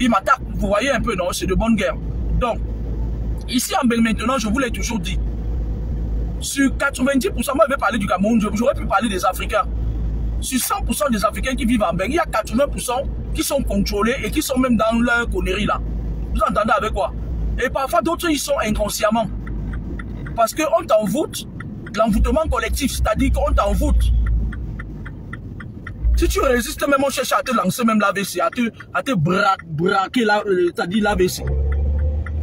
ils m'attaquent. Vous voyez un peu, non? C'est de bonne guerre. Donc, ici en Belgique, maintenant, je vous l'ai toujours dit. Sur 90%, moi je vais parler du Cameroun, j'aurais pu parler des Africains. Sur 100% des Africains qui vivent en Belgique, il y a 80% qui sont contrôlés et qui sont même dans leur connerie là. Vous entendez avec quoi? Et parfois d'autres, ils sont inconsciemment. Parce qu'on t'envoûte, l'envoûtement collectif, c'est-à-dire qu'on t'envoûte. Si tu résistes même, on cherche à te lancer même l'AVC, à te braquer, c'est-à-dire l'AVC.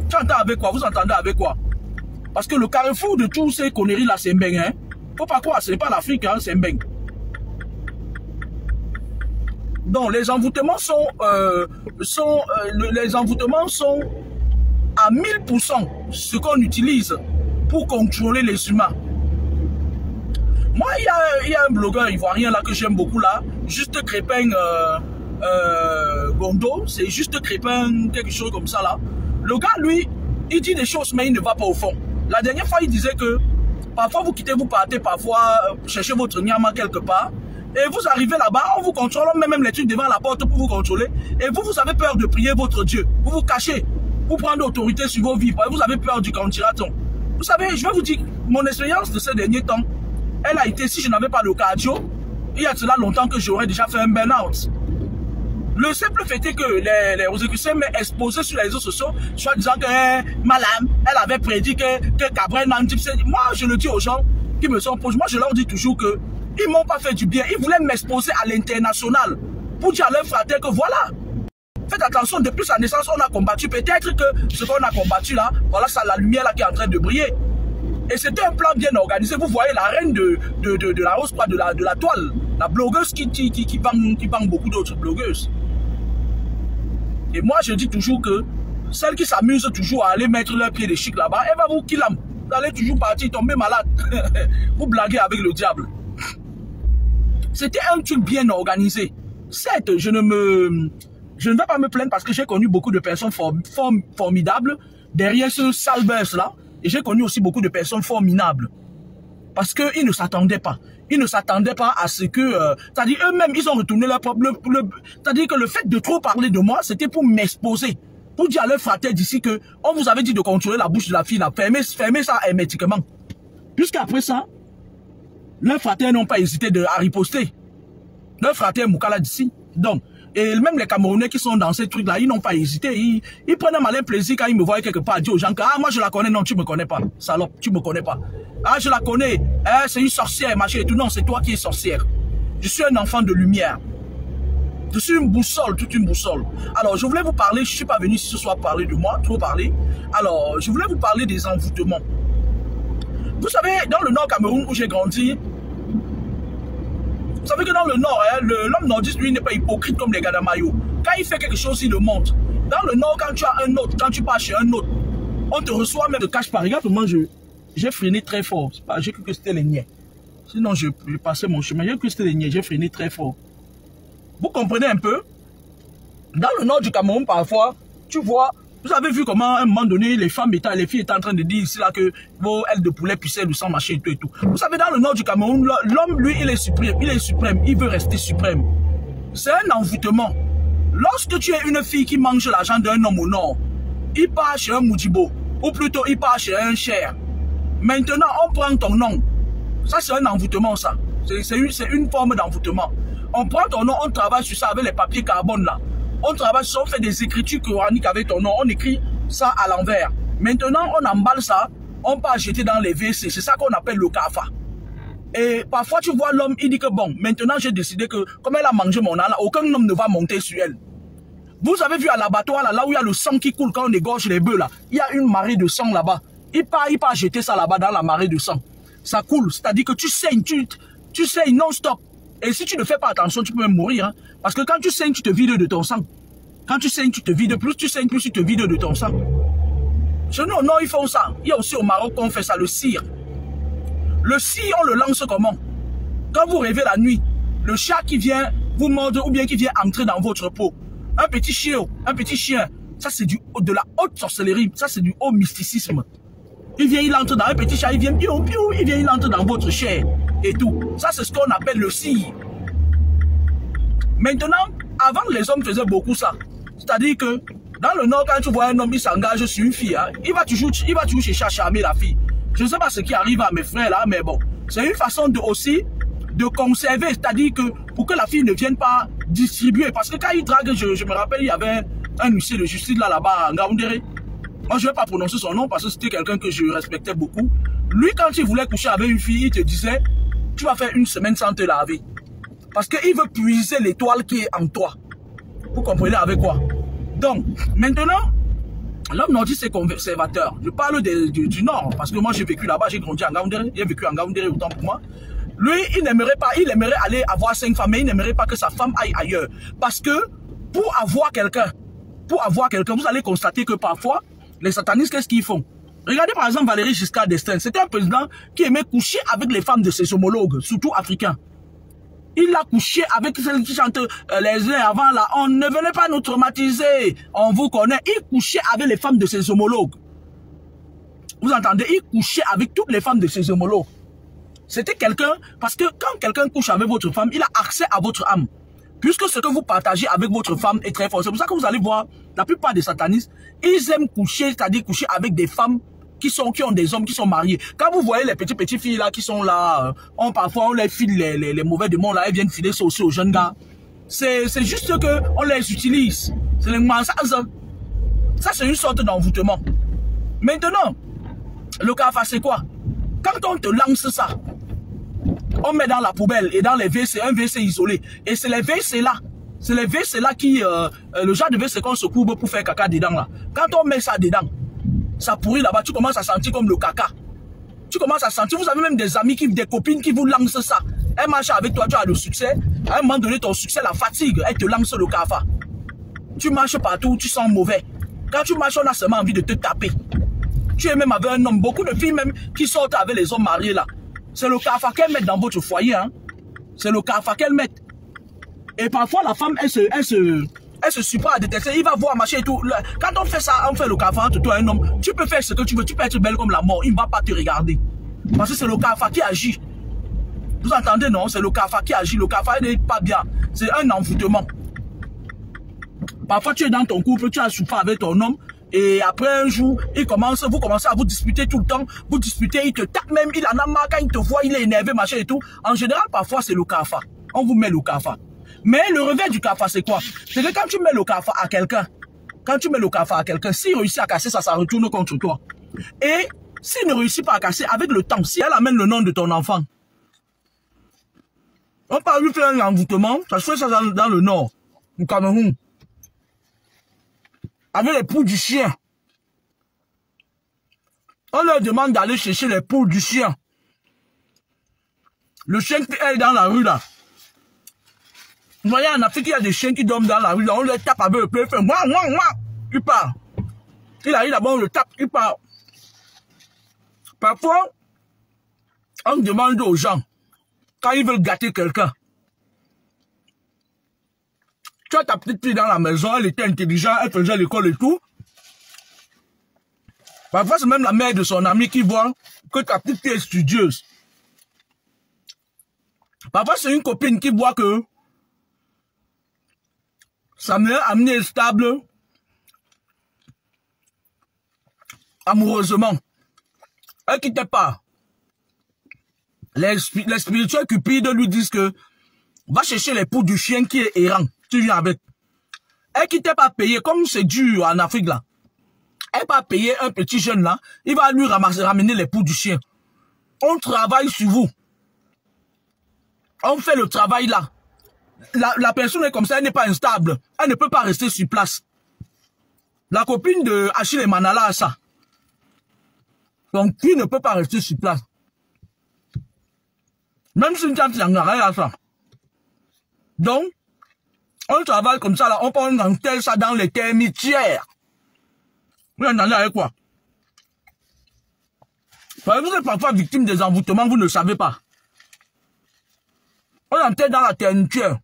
Tu entends avec quoi? Vous entendez avec quoi? Parce que le carrefour de tous ces conneries là, c'est Mbeng. Hein? Faut pas croire, ce n'est pas l'Afrique, hein, c'est Mbeng. Donc les envoûtements sont à 1000% ce qu'on utilise pour contrôler les humains. Moi, il y a un blogueur ivoirien là que j'aime beaucoup là, Juste Crépin Gondo, c'est Juste Crépin quelque chose comme ça là. Le gars, lui, il dit des choses mais il ne va pas au fond. La dernière fois, il disait que parfois vous quittez, vous partez, parfois cherchez votre nyama quelque part. Et vous arrivez là-bas, on vous contrôle, on met même les trucs devant la porte pour vous contrôler. Et vous avez peur de prier votre Dieu. Vous vous cachez. Vous prenez l'autorité sur vos vies. Vous avez peur du cantiraton. Vous savez, je vais vous dire, mon expérience de ces derniers temps, elle a été, si je n'avais pas le cardio, il y a cela longtemps que j'aurais déjà fait un burn-out. Le simple fait est que les Rosicruciens m'ont exposé sur les réseaux sociaux, soit disant que Madame, elle avait prédit que Cabrel Nandip. Moi, je le dis aux gens qui me sont proches, moi je leur dis toujours que ils m'ont pas fait du bien. Ils voulaient m'exposer à l'international pour dire à leurs frères que voilà. Faites attention, depuis sa naissance, on a combattu. Peut-être que ce qu'on a combattu là, voilà, c'est la lumière là qui est en train de briller. Et c'était un plan bien organisé. Vous voyez la reine de la rose, de la toile, la blogueuse qui vend beaucoup d'autres blogueuses. Et moi, je dis toujours que celles qui s'amusent toujours à aller mettre leurs pieds de chic là-bas, elle va vous killer. Vous allez toujours partir, tomber malade. Vous blaguez avec le diable. C'était un truc bien organisé. Certes, je ne vais pas me plaindre parce que j'ai connu beaucoup de personnes formidables derrière ce sale buzz là. Et j'ai connu aussi beaucoup de personnes formidables. Parce qu'ils ne s'attendaient pas. Ils ne s'attendaient pas à ce que... c'est-à-dire eux-mêmes, ils ont retourné leur propre... c'est-à-dire que le fait de trop parler de moi, c'était pour m'exposer. Pour dire à leurs frères d'ici que on vous avait dit de contrôler la bouche de la fille, là, fermez ça hermétiquement. Jusqu'après ça, leurs frères n'ont pas hésité à riposter. Leurs frères Moukala d'ici. Donc, et même les Camerounais qui sont dans ces trucs-là, ils n'ont pas hésité. Ils prennent un malin plaisir quand ils me voient quelque part, dire aux gens que ah, moi je la connais, non, tu me connais pas. Salope, tu me connais pas. Ah, je la connais, c'est une sorcière, machin et tout. Non, c'est toi qui es sorcière. Je suis un enfant de lumière. Je suis une boussole, toute une boussole. Alors, je voulais vous parler, je ne suis pas venu ce soir parler de moi, trop parler. Alors, je voulais vous parler des envoûtements. Vous savez, dans le Nord Cameroun où j'ai grandi, vous savez que dans le Nord, hein, l'homme nordiste, lui, n'est pas hypocrite comme les gars d'Amayo. Quand il fait quelque chose, il le montre. Dans le Nord, quand tu as un autre, quand tu pars chez un autre, on te reçoit même de cache par. Regarde comment j'ai freiné très fort. J'ai cru que c'était les niais. Sinon, je passais mon chemin. J'ai cru que c'était les niais. J'ai freiné très fort. Vous comprenez un peu? Dans le Nord du Cameroun, parfois, tu vois, vous avez vu comment, à un moment donné, les filles étaient en train de dire ici là que vos ailes de poulet puissaient le sang machin et tout et tout. Vous savez, dans le Nord du Cameroun, l'homme, lui, il est suprême. Il est suprême. Il veut rester suprême. C'est un envoûtement. Lorsque tu es une fille qui mange l'argent d'un homme au Nord, il part chez un Moudibo. Ou plutôt, il part chez un cher. Maintenant, on prend ton nom. Ça, c'est un envoûtement, ça. C'est une forme d'envoûtement. On prend ton nom, on travaille sur ça avec les papiers carbone, là. On travaille sur ça, on fait des écritures coraniques avec ton nom. On écrit ça à l'envers. Maintenant, on emballe ça, on part jeter dans les WC. C'est ça qu'on appelle le kafa. Et parfois, tu vois l'homme, il dit que bon, maintenant, j'ai décidé que, comme elle a mangé mon âne, aucun homme ne va monter sur elle. Vous avez vu à l'abattoir, là où il y a le sang qui coule quand on égorge les bœufs, là. Il y a une marée de sang là-bas. Il part jeter ça là-bas dans la marée de sang. Ça coule. C'est-à-dire que tu saignes, tu saignes non-stop. Et si tu ne fais pas attention, tu peux même mourir. Hein? Parce que quand tu saignes, tu te vides de ton sang. Quand tu saignes, tu te vides. Plus tu saignes, plus tu te vides de ton sang. Chez nous, non, ils font ça. Il y a aussi au Maroc qu'on fait ça, le cire. Le cire, on le lance comment? Quand vous rêvez la nuit, le chat qui vient vous mordre ou bien qui vient entrer dans votre peau. Un petit chien, ça c'est de la haute sorcellerie. Ça c'est du haut mysticisme. Il vient, il entre dans un petit chat, il vient, il vient, il entre dans votre chair et tout. Ça, c'est ce qu'on appelle le cire. Maintenant, avant, les hommes faisaient beaucoup ça. C'est-à-dire que dans le Nord, quand tu vois un homme qui s'engage sur une fille, hein, il va toujours chercher à charmer la fille. Je ne sais pas ce qui arrive à mes frères là, mais bon, c'est une façon aussi de conserver, c'est-à-dire que pour que la fille ne vienne pas distribuer. Parce que quand il drague, je me rappelle, il y avait un huissier de justice là-bas à Ngaoundéré. Moi, je ne vais pas prononcer son nom parce que c'était quelqu'un que je respectais beaucoup. Lui, quand il voulait coucher avec une fille, il te disait, tu vas faire une semaine sans te laver. Parce qu'il veut puiser l'étoile qui est en toi. Vous comprenez avec quoi? Donc, maintenant, l'homme nordiste est conservateur. Je parle du Nord, parce que moi j'ai vécu là-bas, j'ai grandi en Ngaoundéré, j'ai vécu en Ngaoundéré autant pour moi. Lui, il n'aimerait pas, il aimerait aller avoir 5 femmes, mais il n'aimerait pas que sa femme aille ailleurs. Parce que pour avoir quelqu'un, vous allez constater que parfois, les satanistes, qu'est-ce qu'ils font? Regardez par exemple Valéry Giscard d'Estaing, c'était un président qui aimait coucher avec les femmes de ses homologues, surtout africains. Il a couché avec celles qui chantent les uns avant là. On ne venait pas nous traumatiser. On vous connaît. Il couchait avec les femmes de ses homologues. Vous entendez? Il couchait avec toutes les femmes de ses homologues. C'était quelqu'un, parce que quand quelqu'un couche avec votre femme, il a accès à votre âme. Puisque ce que vous partagez avec votre femme est très fort. C'est pour ça que vous allez voir, la plupart des satanistes, ils aiment coucher, c'est-à-dire coucher avec des femmes qui ont des hommes qui sont mariés. Quand vous voyez les petites filles là qui sont là, parfois on les file les mauvais démons là, elles viennent filer ça aussi aux jeunes gars. C'est juste que on les utilise. C'est les mensonges. Ça c'est une sorte d'envoûtement. Maintenant, le CAFA c'est quoi? Quand on te lance ça, on met dans la poubelle et dans les WC, un WC isolé. Et c'est les WC là. C'est les WC là qui, le genre de WC qu'on se couvre pour faire caca dedans là. Quand on met ça dedans, ça pourrit là-bas, tu commences à sentir comme le caca. Tu commences à sentir, vous avez même des amis, des copines qui vous lancent ça. Elles marchent avec toi, tu as le succès. À un moment donné, ton succès la fatigue, elle te lance le CAFA. Tu marches partout, tu sens mauvais. Quand tu marches, on a seulement envie de te taper. Tu es même avec un homme, beaucoup de filles même qui sortent avec les hommes mariés là. C'est le CAFA qu'elles mettent dans votre foyer. Hein. C'est le CAFA qu'elles mettent. Et parfois, la femme, elle se supporte à détester. Il va voir marcher et tout. Quand on fait ça, on fait le CAFA entre toi et un homme. Tu peux faire ce que tu veux. Tu peux être belle comme la mort. Il ne va pas te regarder. Parce que c'est le CAFA qui agit. Vous entendez, non? C'est le CAFA qui agit. Le CAFA n'est pas bien. C'est un envoûtement. Parfois, tu es dans ton couple, tu as souffert avec ton homme. Et après un jour, vous commencez à vous disputer tout le temps. Vous disputez, il te tape même, il en a marre, quand il te voit, il est énervé, machin et tout. En général, parfois, c'est le CAFA. On vous met le CAFA. Mais le revers du CAFA, c'est quoi? C'est que quand tu mets le CAFA à quelqu'un, s'il réussit à casser ça, ça retourne contre toi. Et s'il ne réussit pas à casser, avec le temps, si elle amène le nom de ton enfant, on parle lui faire un envoûtement, ça se fait ça dans le Nord, au Cameroun. Avec les poules du chien. On leur demande d'aller chercher les poules du chien. Le chien qui est dans la rue là. Vous voyez, en Afrique, il y a des chiens qui dorment dans la rue là. On les tape avec le pied, il fait mouah, mouah, mouah. Il part. Il arrive là-bas, on le tape, il part. Parfois, on demande aux gens, quand ils veulent gâter quelqu'un, tu as ta petite fille dans la maison, elle était intelligente, elle faisait l'école et tout. Parfois, c'est même la mère de son ami qui voit que ta petite fille est studieuse. Parfois, c'est une copine qui voit que sa mère amie est stable amoureusement. Elle ne quittait pas. Les spirituels cupides lui disent que va chercher les poules du chien qui est errant. Tu viens avec. Elle qui t'a pas payé, comme c'est dur en Afrique là. Elle va payer un petit jeune là, il va lui ramener les poules du chien. On travaille sur vous. On fait le travail là. La personne est comme ça, elle n'est pas instable. Elle ne peut pas rester sur place. La copine de Achille Manala a ça. Donc, qui ne peut pas rester sur place. Même si tu as ça. Donc, on travaille comme ça, là, on peut entrer ça dans les termitières. Vous entendez avec quoi? Vous êtes parfois victime des envoûtements, vous ne savez pas. On entre dans la termitière.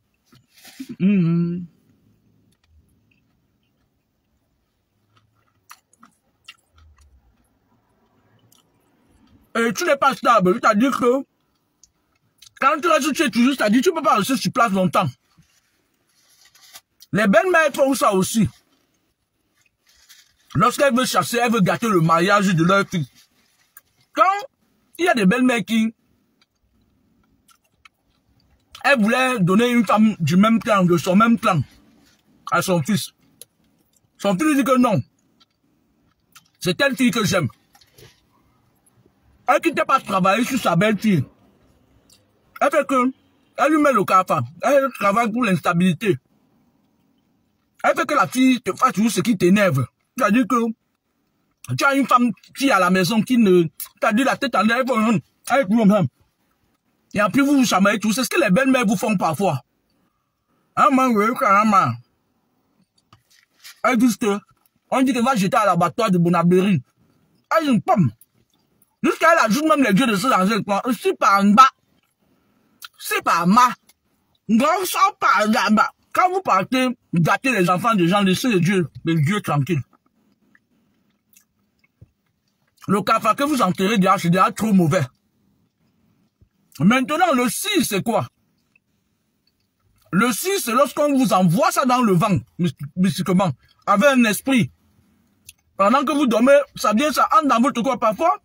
Et tu n'es pas stable, c'est-à-dire que quand tu restes chez toujours, c'est-à-dire que tu ne peux pas rester sur place longtemps. Les belles-mères font ça aussi. Lorsqu'elle veut chasser, elle veut gâter le mariage de leur fille. Quand il y a des belles-mères qui... Elle voulait donner une femme du même clan, de son même clan, à son fils. Son fils lui dit que non. C'est telle fille que j'aime. Elle ne quittait pas travailler sur sa belle-fille. Elle fait que... Elle lui met le cafard. Elle travaille pour l'instabilité. Elle fait que la fille te fasse toujours ce qui t'énerve. C'est-à-dire que tu as une femme qui est à la maison qui ne... T'as dit la tête en l'air. Et après vous chamaillez tout. C'est ce que les belles-mères vous font parfois. Elle dit que... On dit qu'elle va jeter à l'abattoir de Bonabéry. Elle dit une pomme. Jusqu'à elle ajoute même les dieux de ce danger. C'est par en bas. C'est par ma. Quand vous partez gâter les enfants des gens, laissez les dieux tranquilles. Le cafard que vous enterrez déjà, c'est déjà trop mauvais. Maintenant, le 6, c'est quoi? Le 6, c'est lorsqu'on vous envoie ça dans le vent, mystiquement, avec un esprit. Pendant que vous dormez, ça vient, ça entre dans votre corps parfois.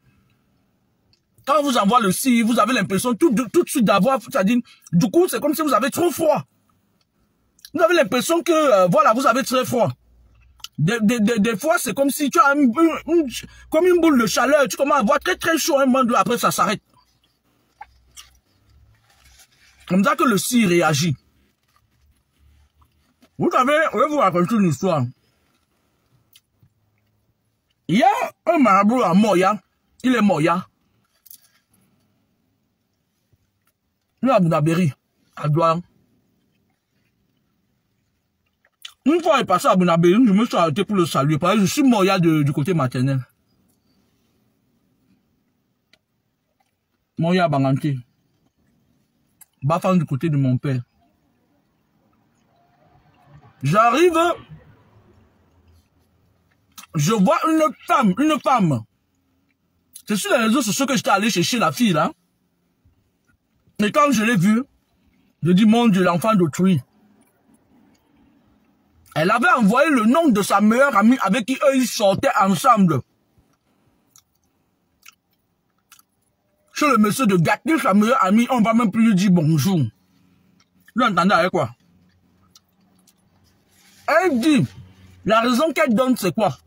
Quand on vous envoie le 6, vous avez l'impression tout de suite d'avoir, c'est-à-dire, du coup, c'est comme si vous avez trop froid. Vous avez l'impression que, voilà, vous avez très froid. Des fois, c'est comme si tu as comme une boule de chaleur, tu commences à avoir très très chaud un moment, après ça s'arrête. Comme ça que le 6 réagit. Vous savez, je vais vous raconter une histoire. Il y a un marabout à Moya, il est Moya. Il est à Bonabéry, à Douala. Une fois il est passé à Bonabéry, je me suis arrêté pour le saluer, parce que je suis Moya du côté maternel. Moya Banganté. Bafan du côté de mon père. J'arrive, je vois une femme. C'est sur les réseaux sociaux que j'étais allé chercher la fille là. Et quand je l'ai vue, je dis mon Dieu, l'enfant d'autrui. Elle avait envoyé le nom de sa meilleure amie avec qui eux ils sortaient ensemble. Chez le monsieur de gâter sa meilleure amie, on va même plus lui dire bonjour. Vous entendez avec quoi? Elle dit, la raison qu'elle donne c'est quoi?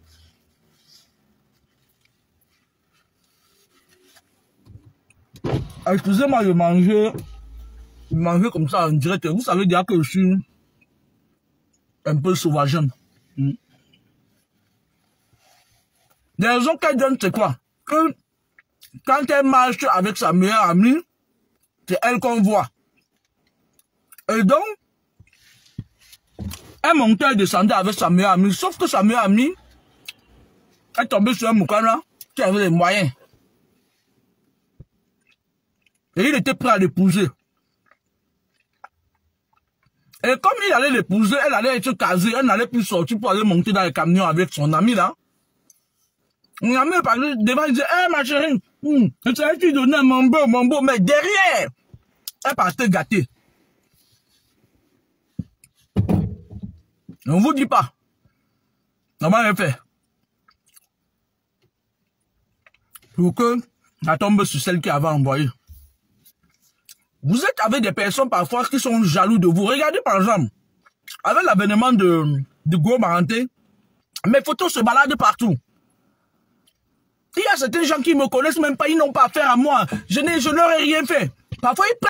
Excusez-moi de manger comme ça en direct. Vous savez déjà que je suis un peu sauvage. La raison qu'elle donne c'est quoi? Que quand elle marche avec sa meilleure amie, c'est elle qu'on voit. Et donc, elle montait et descendait avec sa meilleure amie, sauf que sa meilleure amie est tombée sur un moukana qui avait les moyens. Et il était prêt à l'épouser. Et comme il allait l'épouser, elle allait être casée, elle n'allait plus sortir pour aller monter dans le camion avec son ami là. Mon ami parlait devant, il disait, hé ma chérie, c'est elle qui donnait mon beau, mais derrière, elle partait gâter. On ne vous dit pas. Comment elle fait? Pour que ça tombe sur celle qui avait envoyé. Vous êtes avec des personnes parfois qui sont jaloux de vous. Regardez par exemple, avec l'avènement du gros Maranté, mes photos se baladent partout. Il y a certains gens qui me connaissent même pas, ils n'ont pas affaire à moi. Je n'aurais rien fait. Parfois, ils